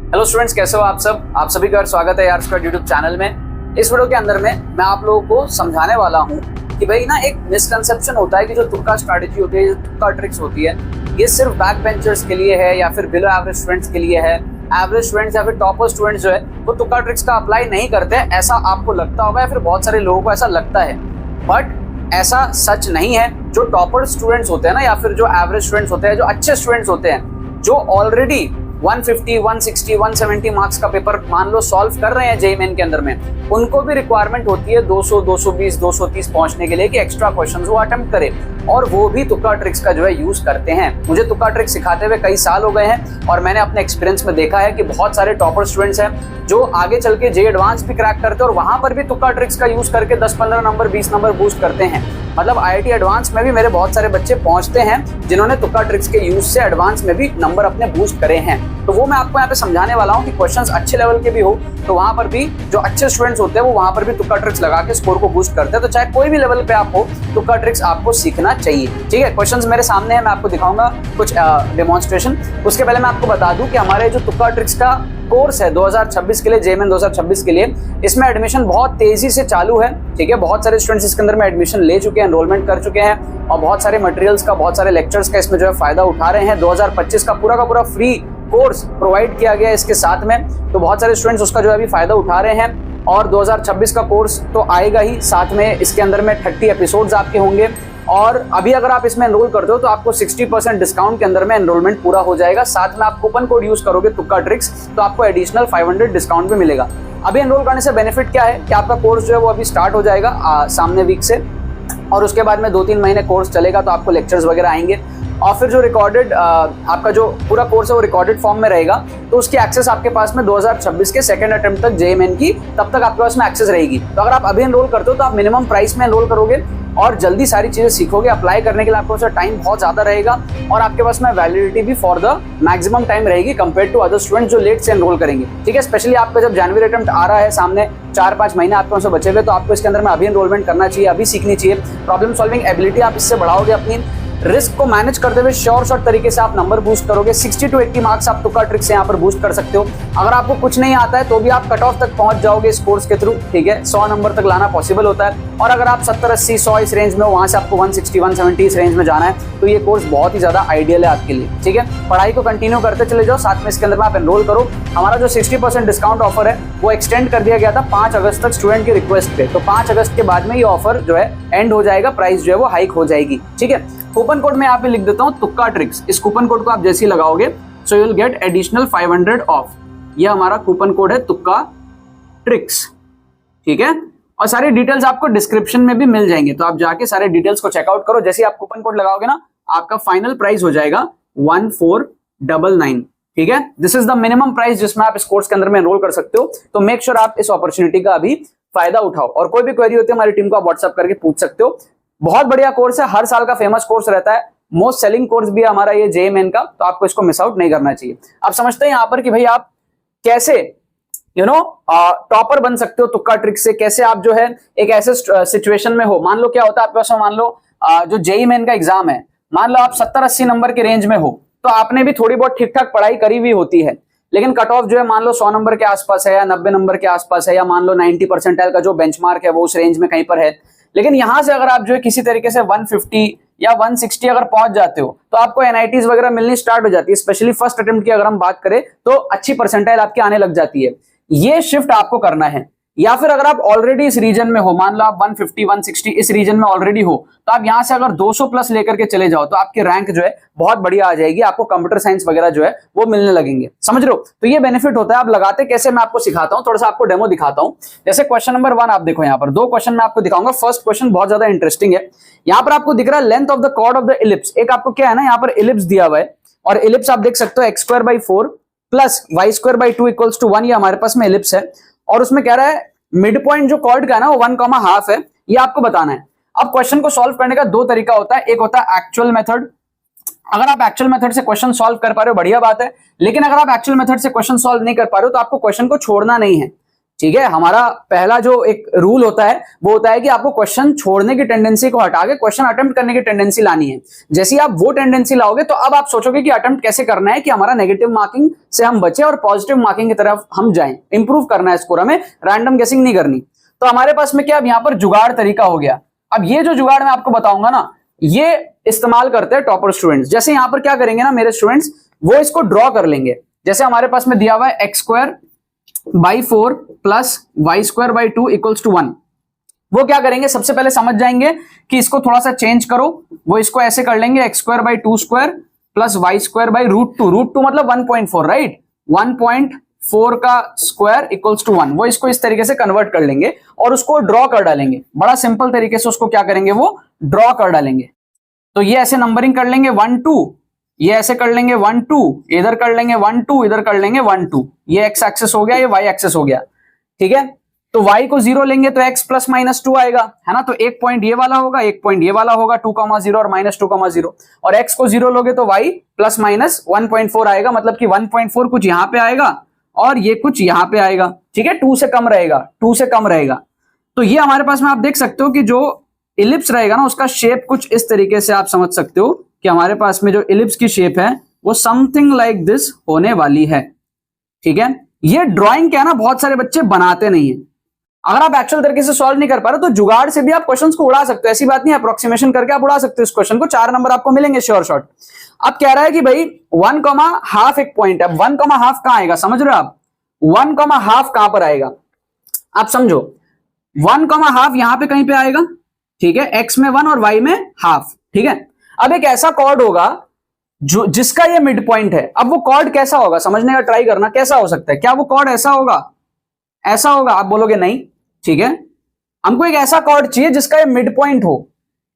Hello students, कैसे हो आप सब? आप सभी का स्वागत है यार स्क्वाड यूट्यूब चैनल में। इस वीडियो के अंदर में मैं आप लोगों को समझाने वाला हूँ कि भाई ना एक मिसकंसेप्शन होता है कि जो तुक्का स्ट्रैटेजी होती है, जो तुक्का ट्रिक्स होती है, ये सिर्फ बैक बेंचर्स के लिए है या फिर बिलो एवरेज स्टूडेंट्स के लिए है। एवरेज स्टूडेंट्स या फिर टॉपर स्टूडेंट्स जो है वो तुक्का ट्रिक्स का अप्लाई नहीं करते, ऐसा आपको लगता होगा या फिर बहुत सारे लोगों को ऐसा लगता है, बट ऐसा सच नहीं है। जो टॉपर स्टूडेंट्स होते हैं ना, या फिर जो एवरेज स्टूडेंट्स होते हैं, जो अच्छे स्टूडेंट्स होते हैं, जो ऑलरेडी 150, 160, 170 मार्क्स का पेपर मान लो सॉल्व कर रहे हैं जेईई मेन के अंदर में, उनको भी रिक्वायरमेंट होती है 200, 220, 230 पहुंचने के लिए कि एक्स्ट्रा क्वेश्चंस वो अटेम्प्ट करे, और वो भी तुक्का ट्रिक्स का जो है यूज करते हैं। मुझे तुक्का ट्रिक्स सिखाते हुए कई साल हो गए हैं और मैंने अपने एक्सपीरियंस में देखा है कि बहुत सारे टॉपर स्टूडेंट्स हैं जो आगे चल के जेईई एडवांस भी क्रैक करते हैं और वहां पर भी तुक्का ट्रिक्स का यूज करके 10-15 नंबर, 20 नंबर बूस्ट करते हैं। मतलब आईआईटी एडवांस में भी मेरे बहुत सारे बच्चे पहुंचते हैं जिन्होंने तुक्का ट्रिक्स के यूज से एडवांस में भी नंबर अपने बूस्ट करे हैं। तो वो मैं आपको यहाँ पे समझाने वाला हूँ कि क्वेश्चंस अच्छे लेवल के भी हो तो वहां पर भी जो अच्छे स्टूडेंट्स होते हैं वो वहां पर भी तुक्का ट्रिक्स लगा के स्कोर को बूस्ट करते हैं। तो चाहे कोई भी लेवल पे आप हो, तुक्का ट्रिक्स आपको सीखना चाहिए। ठीक है, क्वेश्चंस मेरे सामने है, मैं आपको दिखाऊंगा कुछ डेमोन्स्ट्रेशन। उसके पहले मैं आपको बता दूं कि हमारे जो तुक्का ट्रिक्स का कोर्स है 2026 के लिए, जेईई मेन 2026 के लिए, इसमें एडमिशन बहुत तेजी से चालू है। ठीक है, बहुत सारे स्टूडेंट्स इसके अंदर में एडमिशन ले चुके हैं, एनरोलमेंट कर चुके हैं और बहुत सारे मटेरियल्स का, बहुत सारे लेक्चर्स का इसमें जो है फायदा उठा रहे हैं। 2025 का पूरा फ्री कोर्स प्रोवाइड किया गया है इसके साथ में, तो बहुत सारे स्टूडेंट्स उसका जो है अभी फायदा उठा रहे हैं। और 2026 का कोर्स तो आएगा ही, साथ में इसके अंदर में 30 एपिसोड्स आपके होंगे। और अभी अगर आप इसमें एनरोल करते हो तो आपको 60% डिस्काउंट के अंदर में एनरोलमेंट पूरा हो जाएगा। साथ में आप कूपन कोड यूज करोगे तुक्का ट्रिक्स तो आपको एडिशनल 500 डिस्काउंट भी मिलेगा। अभी एनरोल करने से बेनिफिट क्या है कि आपका कोर्स जो है वो अभी स्टार्ट हो जाएगा सामने वीक से, और उसके बाद में 2-3 महीने कोर्स चलेगा तो आपको लेक्चर्स वगैरह आएंगे और फिर जो रिकॉर्डेड आपका जो पूरा कोर्स है वो रिकॉर्डेड फॉर्म में रहेगा। तो उसकी एक्सेस आपके पास में 2026 के सेकंड अटेम्प्ट तक जेईई मेन की, तब तक आपके पास में एक्सेस रहेगी। तो अगर आप अभी एनरोल करते हो तो आप मिनिमम प्राइस में एनरोल करोगे और जल्दी सारी चीजें सीखोगे। अप्लाई करने के लिए आपके पास टाइम बहुत ज्यादा रहेगा और आपके पास में वैलिडिटी भी फॉर द मैक्सिमम टाइम रहेगी कंपेयर टू अदर स्टूडेंट जो लेट से एनरोल करेंगे। ठीक है, स्पेशली आपका जब जनवरी अटेम्प्ट आ रहा है सामने, 4-5 महीने आपके पास बचे हुए, तो आपको इसके अंदर में अभी एनरोलमेंट करना चाहिए, अभी सीखनी चाहिए। प्रॉब्लम सॉल्विंग एबिलिटी आप इससे बढ़ाओगे, अपनी रिस्क को मैनेज करते हुए शॉर्ट तरीके से आप नंबर बूस्ट करोगे। 60 to 80 मार्क्स आप तुक्का ट्रिक से यहाँ पर बूस्ट कर सकते हो। अगर आपको कुछ नहीं आता है तो भी आप कट ऑफ तक पहुंच जाओगे इस कोर्स के थ्रू। ठीक है, 100 नंबर तक लाना पॉसिबल होता है। और अगर आप 70, 80, 100 इस रेंज में हो, वहां से आपको 160, 170 इस रेंज में जाना है, तो ये कोर्स बहुत ही ज्यादा आइडियल है आपके लिए। ठीक है, पढ़ाई को कंटिन्यू करते चले जाओ, साथ में इसके अंदर में आप एनरोल करो। हमारा जो 60% डिस्काउंट ऑफर है वो एक्सटेंड कर दिया गया था 5 अगस्त तक स्टूडेंट की रिक्वेस्ट पे। तो 5 अगस्त के बाद में ये ऑफर जो है एंड हो जाएगा, प्राइस जो है वो हाइक हो जाएगी। ठीक है, कूपन कोड में यहाँ पे लिख देता हूँ तुक्का ट्रिक्स। इस कूपन कोड को आप जैसे ही लगाओगे so you will get additional 500 of. ये हमारा कूपन कोड है तुक्का ट्रिक्स। ठीक है, और सारी डिटेल्स आपको डिस्क्रिप्शन में भी मिल जाएंगे, तो आप जाके सारे डिटेल्स को चेकआउट करो। जैसे आप कूपन कोड लगाओगे ना, आपका फाइनल प्राइस हो जाएगा 1499। ठीक है, this is the minimum price जिसमें आप इस कोर्स के अंदर में एनरोल कर सकते हो। तो मेक श्योर आप इस अपॉर्चुनिटी का अभी फायदा उठाओ, और कोई भी क्वेरी होती है हमारी टीम को आप व्हाट्सएप करके पूछ सकते हो। बहुत बढ़िया कोर्स है, हर साल का फेमस कोर्स रहता है, मोस्ट सेलिंग कोर्स भी है हमारा ये जेईई मेन का, तो आपको इसको मिस आउट नहीं करना चाहिए। आप समझते हैं यहाँ पर कि भाई आप कैसे टॉपर बन सकते हो तुक्का ट्रिक से, कैसे आप जो है एक ऐसे सिचुएशन में हो, मान लो क्या होता है आपके पास में, मान लो जो जेईई मेन का एग्जाम है, मान लो आप 70-80 नंबर के रेंज में हो, तो आपने भी थोड़ी बहुत ठीक ठाक पढ़ाई करी हुई होती है, लेकिन कट ऑफ जो है मान लो 100 नंबर के आसपास है या 90 नंबर के आसपास है, या मान लो 90 परसेंटाइल का जो बेंचमार्क है वो उस रेंज में कहीं पर है। लेकिन यहां से अगर आप जो है किसी तरीके से 150 या 160 अगर पहुंच जाते हो तो आपको एनआईटीज वगैरह मिलनी स्टार्ट हो जाती है। स्पेशली फर्स्ट अटेम्प्ट की अगर हम बात करें तो अच्छी परसेंटाइल आपकी आने लग जाती है। ये शिफ्ट आपको करना है। या फिर अगर आप ऑलरेडी इस रीजन में हो, मान लो आप 150, 160 इस रीजन में ऑलरेडी हो, तो आप यहां से अगर 200 प्लस लेकर के चले जाओ तो आपकी रैंक जो है बहुत बढ़िया आ जाएगी, आपको कंप्यूटर साइंस वगैरह जो है वो मिलने लगेंगे। समझ रहे हो? तो ये बेनिफिट होता है। आप लगाते कैसे मैं आपको सिखाता हूं, थोड़ा सा आपको डेमो दिखाता हूं। जैसे क्वेश्चन नंबर 1 आप देखो, यहाँ पर 2 क्वेश्चन मैं आपको दिखाऊंगा। फर्स्ट क्वेश्चन बहुत ज्यादा इंटरेस्टिंग है। यहाँ पर आपको दिख रहा है length of the chord of the ellipse. एक आपको क्या है ना, यहाँ पर इलिप्स दिया हुआ है, और इलिप्स आप देख सकते हो x² 4 plus y² 2 equals to 1, ये हमारे पास में इलिप्स है। और उसमें कह रहा है मिड पॉइंट जो कॉर्ड का है ना वो 1,5 है, ये आपको बताना है। अब क्वेश्चन को सॉल्व करने का 2 तरीका होता है। एक होता है एक्चुअल मेथड। अगर आप एक्चुअल मेथड से क्वेश्चन सॉल्व कर पा रहे हो बढ़िया बात है, लेकिन अगर आप एक्चुअल मेथड से क्वेश्चन सॉल्व नहीं कर पा रहे हो तो आपको क्वेश्चन को छोड़ना नहीं है। ठीक है, हमारा पहला जो एक रूल होता है वो होता है कि आपको क्वेश्चन छोड़ने की टेंडेंसी को हटा के क्वेश्चन अटेम्प्ट करने की टेंडेंसी लानी है। जैसे ही आप वो टेंडेंसी लाओगे तो अब आप सोचोगे कि अटेम्प्ट कैसे करना है कि हमारा नेगेटिव मार्किंग से हम बचे और पॉजिटिव मार्किंग की तरफ हम जाएं, इंप्रूव करना है स्कोर, हमें रैंडम गेसिंग नहीं करनी। तो हमारे पास में क्या अब यहाँ पर जुगाड़ तरीका हो गया। अब ये जो जुगाड़ मैं आपको बताऊंगा ना, ये इस्तेमाल करते हैं टॉपर स्टूडेंट्स। जैसे यहाँ पर क्या करेंगे ना मेरे स्टूडेंट्स, वो इसको ड्रॉ कर लेंगे। जैसे हमारे पास में दिया हुआ है x² plus y² 2 equals to 1। वो क्या करेंगे, सबसे पहले समझ जाएंगे कि इसको थोड़ा सा चेंज करो। वो इसको ऐसे कर लेंगे x² 2² प्लस y² √2 मतलब 1.4, राइट। 1.4 का स्क्वायर इक्वल्स टू 1। वो इसको इस तरीके से कन्वर्ट कर लेंगे और उसको ड्रॉ कर डालेंगे। बड़ा सिंपल तरीके से उसको क्या करेंगे, वो ड्रॉ कर डालेंगे। तो ये ऐसे नंबरिंग कर लेंगे 1 2, ये ऐसे कर लेंगे 1 2, इधर कर लेंगे 1 2, इधर कर लेंगे 1 2। ये x एक्सेस हो गया, ये y एक्सेस हो गया, ठीक है। तो y को 0 लेंगे तो x प्लस माइनस 2 आएगा, है ना। तो एक पॉइंट ये वाला होगा, एक पॉइंट ये वाला होगा 2,0 और -2,0। और x को 0 लोगे तो y प्लस माइनस 1.4 आएगा, मतलब कि 1.4 कुछ यहां पे आएगा और ये कुछ यहां पे आएगा, ठीक है। 2 से कम रहेगा, 2 से कम रहेगा। तो ये हमारे पास में आप देख सकते हो कि जो इलिप्स रहेगा ना, उसका शेप कुछ इस तरीके से आप समझ सकते हो कि हमारे पास में जो इलिप्स की शेप है वो समथिंग लाइक दिस होने वाली है, ठीक है। ये ड्राइंग क्या है ना, बहुत सारे बच्चे बनाते नहीं है। अगर आप एक्चुअल तरीके से सॉल्व नहीं कर पा रहे तो जुगाड़ से भी आप क्वेश्चंस को उड़ा सकते हो, ऐसी बात नहीं है। अप्रोक्सीमेशन करके आप उड़ा सकते हो इस क्वेश्चन को, 4 नंबर आपको मिलेंगे श्योर शॉट। अब कह रहा है कि भाई 1,5 एक पॉइंट है। 1,5 कहां आएगा, समझ रहे हो आप। 1,5 कहां पर आएगा आप समझो। 1,5 यहां पे कहीं पे आएगा, ठीक है। x में 1 और y में हाफ, ठीक है। अब एक ऐसा कॉर्ड होगा जो जिसका ये मिड पॉइंट है। अब वो कॉर्ड कैसा होगा समझने का ट्राई करना, कैसा हो सकता है। क्या वो कॉर्ड ऐसा होगा, ऐसा होगा, आप बोलोगे नहीं, ठीक है। हमको एक ऐसा कॉर्ड चाहिए जिसका ये मिड पॉइंट हो।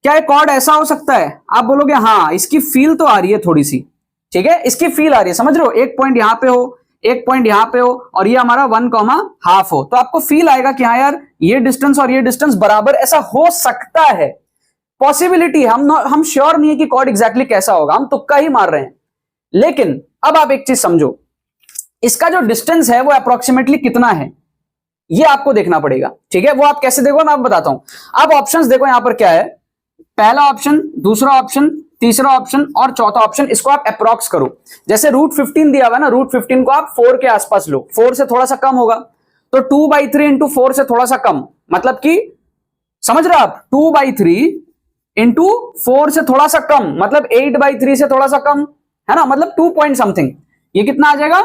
क्या ये कॉर्ड ऐसा हो सकता है, आप बोलोगे हाँ, इसकी फील तो आ रही है थोड़ी सी, ठीक है, इसकी फील आ रही है, समझ रहे हो। एक पॉइंट यहां पे हो, एक पॉइंट यहां पे हो और ये हमारा 1,5 हो, तो आपको फील आएगा कि हाँ यार ये डिस्टेंस और ये डिस्टेंस बराबर, ऐसा हो सकता है, पॉसिबिलिटी। हम श्योर नहीं है कि कॉर्ड एग्जैक्टली कैसा होगा, हम तुक्का ही मार रहे हैं। लेकिन अब आप एक चीज समझो, इसका जो डिस्टेंस है वो अप्रोक्सीमेटली कितना है, ये आपको देखना पड़ेगा, ठीक है। वो आप कैसे देखो मैं आपको बताता हूं। आप ऑप्शंस देखो यहां पर क्या है, पहला ऑप्शन, दूसरा ऑप्शन, तीसरा ऑप्शन और चौथा ऑप्शन, इसको आप अप्रॉक्स करो। जैसे √15 दिया हुआ है ना, √15 को आप 4 के आसपास लो, 4 से थोड़ा सा कम होगा तो 2/3 इंटू 4 से थोड़ा सा कम, मतलब कि समझ रहे हो आप, 2/3 इंटू 4 से थोड़ा सा कम, मतलब 8/3 से थोड़ा सा कम, है ना, मतलब 2 पॉइंट समथिंग। ये कितना आ जाएगा,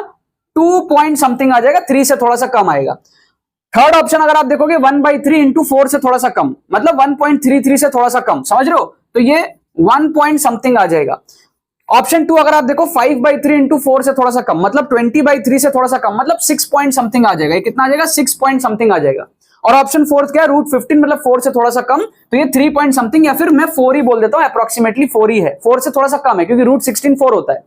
2 पॉइंट समथिंग आ जाएगा, 3 से थोड़ा सा कम आएगा। थर्ड ऑप्शन अगर आप देखोगे 1/3 इंटू 4 से थोड़ा सा कम, मतलब 1.33 से थोड़ा सा कम, समझ रहे हो, तो ये 1 पॉइंट समथिंग आ जाएगा। ऑप्शन 2 अगर आप देखो 5/3 इंटू 4 से थोड़ा सा कम, मतलब 20/3 से थोड़ा सा कम, मतलब 6 पॉइंट समथिंग आ जाएगा। ये कितना आ जाएगा, 6 पॉइंट समथिंग आ जाएगा। और ऑप्शन 4 क्या है, √15 मतलब 4 से थोड़ा सा कम, तो ये 3 पॉइंट समथिंग, या फिर मैं 4 ही बोल देता हूं, अप्रोक्सीमेटली 4 ही है, 4 से थोड़ा सा कम है क्योंकि √16 4 होता है।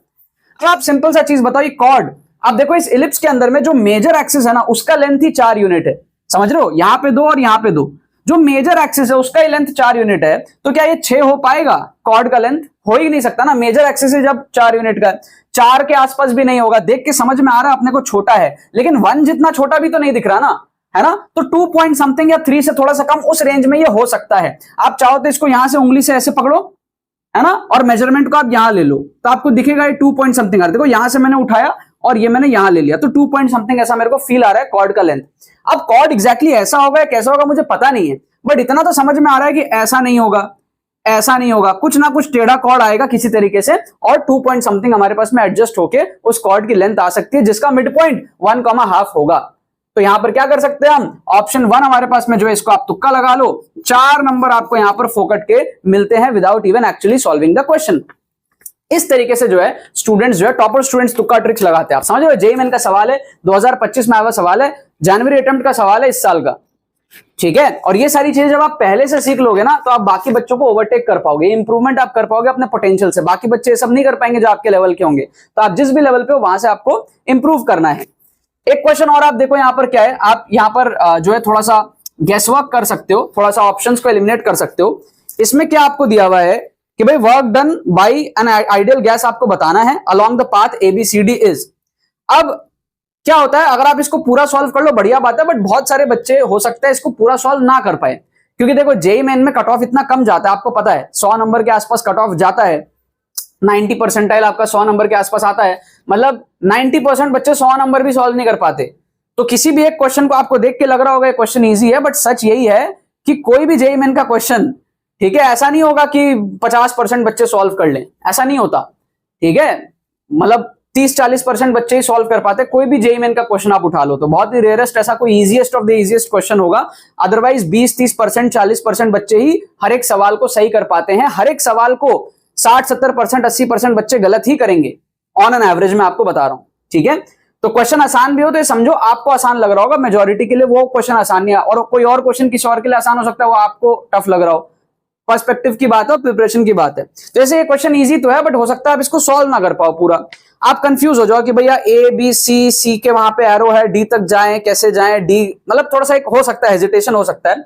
तो आप सिंपल सा चीज बताओ, ये कॉर्ड आप देखो इस इलिप्स के अंदर में जो मेजर एक्सिस है ना, उसका लेंथ ही 4 यूनिट है, समझ रहे हो। यहां पे 2 और यहां पे 2, जो मेजर एक्सिस है उसका ही लेंथ 4 यूनिट है। तो क्या ये 6 हो पाएगा, कॉर्ड का लेंथ हो ही नहीं सकता ना। मेजर एक्सिस है जब 4 यूनिट का, 4 के आसपास भी नहीं होगा। देख के समझ में आ रहा है अपने को छोटा है, लेकिन 1 जितना छोटा भी तो नहीं दिख रहा ना, है ना। तो 2 पॉइंट समथिंग या 3 से थोड़ा सा कम, उस रेंज में ये हो सकता है। आप चाहो तो इसको यहां से उंगली से ऐसे पकड़ो, है ना, और मेजरमेंट को आप यहां ले लो तो आपको दिखेगा ये 2 पॉइंट समथिंग आ रहा है। देखो यहां से मैंने उठाया और ये मैंने यहां ले लिया, तो 2 पॉइंट समथिंग ऐसा मेरे को फील आ रहा है कॉर्ड का लेंथ। अब कॉर्ड एग्जैक्टली ऐसा होगा या कैसा होगा मुझे पता नहीं है, बट इतना तो समझ में आ रहा है कि ऐसा नहीं होगा, ऐसा नहीं होगा, कुछ ना कुछ टेढ़ा कॉर्ड आएगा किसी तरीके से, और 2 पॉइंट समथिंग हमारे पास में एडजस्ट होके उस कॉर्ड की लेंथ आ सकती है, जिसका मिड पॉइंट 1,5 होगा। तो यहां पर क्या कर सकते हैं हम, ऑप्शन 1 हमारे पास में जो है, इसको आप तुक्का लगा लो। 4 नंबर आपको यहां पर फोकट के मिलते हैं without even actually solving the question. इस तरीके से जो है स्टूडेंट्स, जो है टॉपर स्टूडेंट्स तुक्का ट्रिक्स लगाते हैं। आप समझ रहे हो, जेईई का सवाल है, 2025 में आया सवाल है, जनवरी अटेम्प्ट का सवाल है इस साल का, ठीक है। और ये सारी चीजें जब आप पहले से सीख लोगे ना, तो आप बाकी बच्चों को ओवरटेक कर पाओगे, इंप्रूवमेंट आप कर पाओगे अपने पोटेंशियल से। बाकी बच्चे ये सब नहीं कर पाएंगे जो आपके लेवल के होंगे, तो आप जिस भी लेवल पे हो वहां से आपको इंप्रूव करना है। एक क्वेश्चन और आप देखो यहां पर क्या है, आप यहां पर जो है थोड़ा सा गेसवर्क कर सकते हो, थोड़ा सा ऑप्शंस को एलिमिनेट कर सकते हो। इसमें क्या आपको दिया हुआ है कि भाई work done by an ideal gas आपको बताना है along the path ABCD is. अब क्या होता है, अगर आप इसको पूरा सॉल्व कर लो बढ़िया बात है, बट बहुत सारे बच्चे हो सकता है इसको पूरा सॉल्व ना कर पाए, क्योंकि देखो जेईई मेन में कट ऑफ इतना कम जाता है, आपको पता है 100 नंबर के आसपास कट ऑफ जाता है, 90 परसेंटाइल आपका 100 नंबर के आसपास आता है, मतलब 90% बच्चे 100 नंबर भी सॉल्व नहीं कर पाते। तो किसी भी एक क्वेश्चन को आपको देख के लग रहा होगा क्वेश्चन इजी है, बट सच यही है कि कोई भी जेईई मेन का क्वेश्चन, ठीक है, ऐसा नहीं होगा कि 50% बच्चे सॉल्व कर लें, ऐसा नहीं होता, ठीक है, मतलब 30-40% बच्चे ही सॉल्व कर पाते। कोई भी जेईई मेन का क्वेश्चन आप उठा लो तो बहुत ही रेयरेस्ट ऐसा कोई easiest of the easiest question होगा, अदरवाइज 20-30%, 40% बच्चे ही हर एक सवाल को सही कर पाते हैं। हर एक सवाल को 60-70%, 80% बच्चे गलत ही करेंगे ऑन एन एवरेज, मैं आपको बता रहा हूं, ठीक है। तो क्वेश्चन आसान भी हो तो ये समझो आपको आसान लग रहा होगा, मेजोरिटी के लिए वो क्वेश्चन आसान नहीं है, और कोई और क्वेश्चन किसी और के लिए आसान हो सकता है, वो आपको टफ लग रहा हो। पर्सपेक्टिव की बात है और प्रिपरेशन की बात है। तो जैसे ये क्वेश्चन इजी तो है, बट हो सकता है आप इसको सॉल्व ना कर पाओ पूरा, आप कंफ्यूज हो जाओ कि भैया ए बी सी, सी के वहां पे एरो है, डी तक जाएं, कैसे जाएं, डी, मतलब थोड़ा सा एक हो सकता है हेजिटेशन हो सकता है।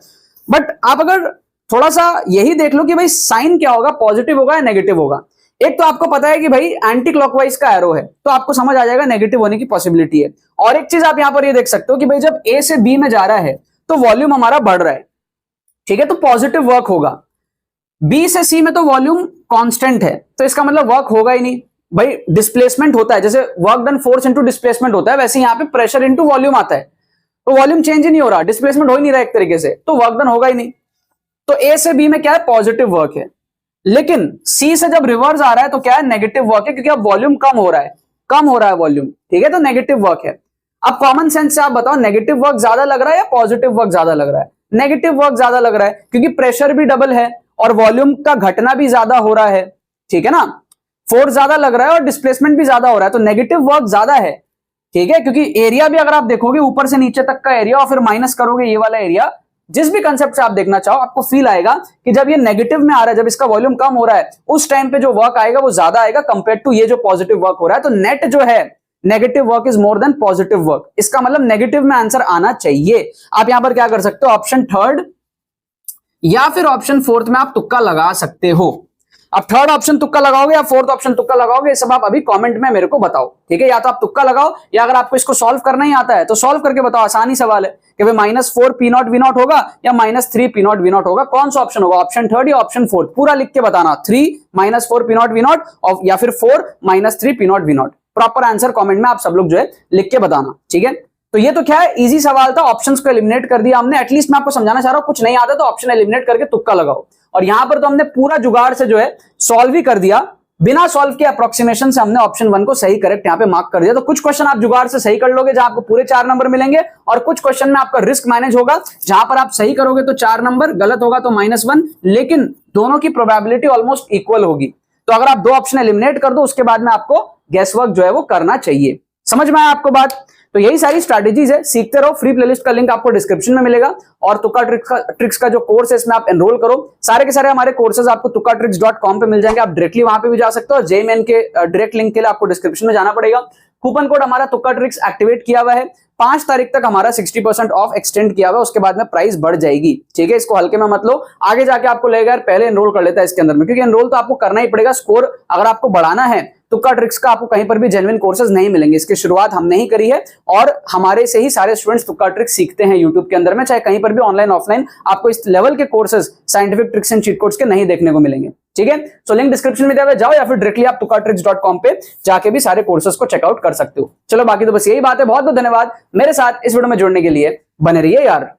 बट आप अगर थोड़ा सा यही देख लो कि भाई साइन क्या होगा, पॉजिटिव होगा या नेगेटिव होगा। एक तो आपको पता है कि भाई एंटी क्लॉकवाइज का एरो है, तो आपको समझ आ जाएगा नेगेटिव होने की पॉसिबिलिटी है। और एक चीज आप यहां पर ये देख सकते हो कि भाई जब ए से बी में जा रहा है तो वॉल्यूम हमारा बढ़ रहा है, ठीक है, तो पॉजिटिव वर्क होगा। बी से सी में तो वॉल्यूम कांस्टेंट है, तो इसका मतलब वर्क होगा ही नहीं। भाई डिस्प्लेसमेंट होता है, जैसे work done force into displacement होता है, वैसे यहां पे प्रेशर इंटू वॉल्यूम आता है, तो वॉल्यूम चेंज ही नहीं हो रहा, डिस्प्लेसमेंट हो ही नहीं रहा एक तरीके से, तो वर्क डन होगा ही नहीं। तो ए से बी में क्या है, पॉजिटिव वर्क है। लेकिन सी से जब रिवर्स आ रहा है तो क्या है, नेगेटिव वर्क है, क्योंकि अब वॉल्यूम कम हो रहा है, कम हो रहा है वॉल्यूम, ठीक है, तो नेगेटिव वर्क है। अब कॉमन सेंस से आप बताओ नेगेटिव वर्क ज्यादा लग रहा है या पॉजिटिव वर्क ज्यादा लग रहा है? नेगेटिव वर्क ज्यादा लग रहा है, क्योंकि प्रेशर भी डबल है और वॉल्यूम का घटना भी ज्यादा हो रहा है, ठीक है ना, फोर्स ज्यादा लग रहा है और डिस्प्लेसमेंट भी ज्यादा हो रहा है, तो नेगेटिव वर्क ज्यादा है, ठीक है। क्योंकि एरिया भी अगर आप देखोगे ऊपर से नीचे तक का एरिया और फिर माइनस करोगे ये वाला एरिया, जिस भी कंसेप्ट से आप देखना चाहो, आपको फील आएगा कि जब ये नेगेटिव में आ रहा है, जब इसका वॉल्यूम कम हो रहा है, उस टाइम पे जो वर्क आएगा वो ज्यादा आएगा कंपेयर टू ये जो पॉजिटिव वर्क हो रहा है। तो नेट जो है negative work is more than positive work, इसका मतलब नेगेटिव में आंसर आना चाहिए। आप यहां पर क्या कर सकते हो, ऑप्शन थर्ड या फिर ऑप्शन फोर्थ में आप तुक्का लगा सकते हो। अब थर्ड ऑप्शन तुक्का लगाओगे या फोर्थ ऑप्शन तुक्का लगाओगे, ये सब आप अभी कमेंट में मेरे को बताओ, ठीक है। या तो आप तुक्का लगाओ, या अगर आपको इसको सॉल्व करना ही आता है तो सॉल्व करके बताओ, आसानी सवाल है कि भाई -4 P0 V0 होगा या -3 P0 V0 होगा, कौन सा ऑप्शन होगा, ऑप्शन थर्ड या ऑप्शन फोर्थ, पूरा लिख के बताना, 3 -4 P0 V0 और या फिर 4 -3 P0 V0। Proper answer comment में आप सब लोग जो है लिख के बताना, ठीक है। तो ये तो क्या है, इजी सवाल था, ऑप्शंस को एलिमिनेट कर दिया हमने। एटलीस्ट मैं आपको समझाना चाह रहा हूं, कुछ नहीं आता तो ऑप्शन एलिमिनेट करके तुक्का लगाओ। और यहां पर तो हमने पूरा जुगाड़ से जो है सॉल्व ही कर दिया, बिना सॉल्व के अप्रोक्सीमेशन से हमने ऑप्शन 1 को सही करेक्ट यहां पे मार्क कर दिया। तो कुछ क्वेश्चन आप जुगाड़ से सही कर लोगे जहां आपको पूरे 4 नंबर मिलेंगे, और कुछ क्वेश्चन में आपका रिस्क मैनेज होगा, जहां पर आप सही करोगे तो 4 नंबर, गलत होगा तो -1, लेकिन दोनों की प्रोबेबिलिटी ऑलमोस्ट इक्वल होगी। तो अगर आप 2 ऑप्शन एलिमिनेट कर दो, उसके बाद में आपको गैस वर्क जो है वो करना चाहिए। समझ में आया आपको बात? तो यही सारी स्ट्रैटेजीज है, सीखते रहो। फ्री प्लेलिस्ट का लिंक आपको डिस्क्रिप्शन में मिलेगा, और तुक्का ट्रिक्स का जो कोर्स है इसमें आप एनरोल करो। सारे के सारे हमारे कोर्सेज आपको tukkatricks.com पे मिल जाएंगे, आप डायरेक्टली वहां पे भी जा सकते हो। जेईई मेन के डायरेक्ट लिंक के लिए आपको डिस्क्रिप्शन में जाना पड़ेगा। कूपन कोड हमारा तुक्का ट्रिक्स एक्टिवेट किया हुआ है, 5 तारीख तक हमारा 60% ऑफ एक्सटेंड किया हुआ है, उसके बाद में प्राइस बढ़ जाएगी, ठीक है। इसको हल्के में मत लो, आगे जाके आपको लगेगा यार पहले एनरोल कर लेता है इसके अंदर में, क्योंकि एनरोल तो आपको करना ही पड़ेगा। स्कोर अगर आपको बढ़ाना है, तुक्का ट्रिक्स का आपको कहीं पर भी जेन्युइन कोर्सेज नहीं मिलेंगे, इसकी शुरुआत हमने ही करी है, और हमारे से ही सारे स्टूडेंट्स तुक्का ट्रिक्स सीखते हैं यूट्यूब के अंदर में, चाहे कहीं पर भी ऑनलाइन ऑफलाइन आपको इस लेवल के courses scientific tricks and cheat codes के नहीं देखने को मिलेंगे, ठीक है। सो लिंक डिस्क्रिप्शन में दिया हुआ, जाओ, या फिर डायरेक्टली आप tukkatricks.com पे जाके भी सारे कोर्सेज को चेकआउट कर सकते हो। चलो बाकी तो बस यही बात है, बहुत बहुत धन्यवाद मेरे साथ इस वीडियो में जुड़ने के लिए, बने रहिए यार।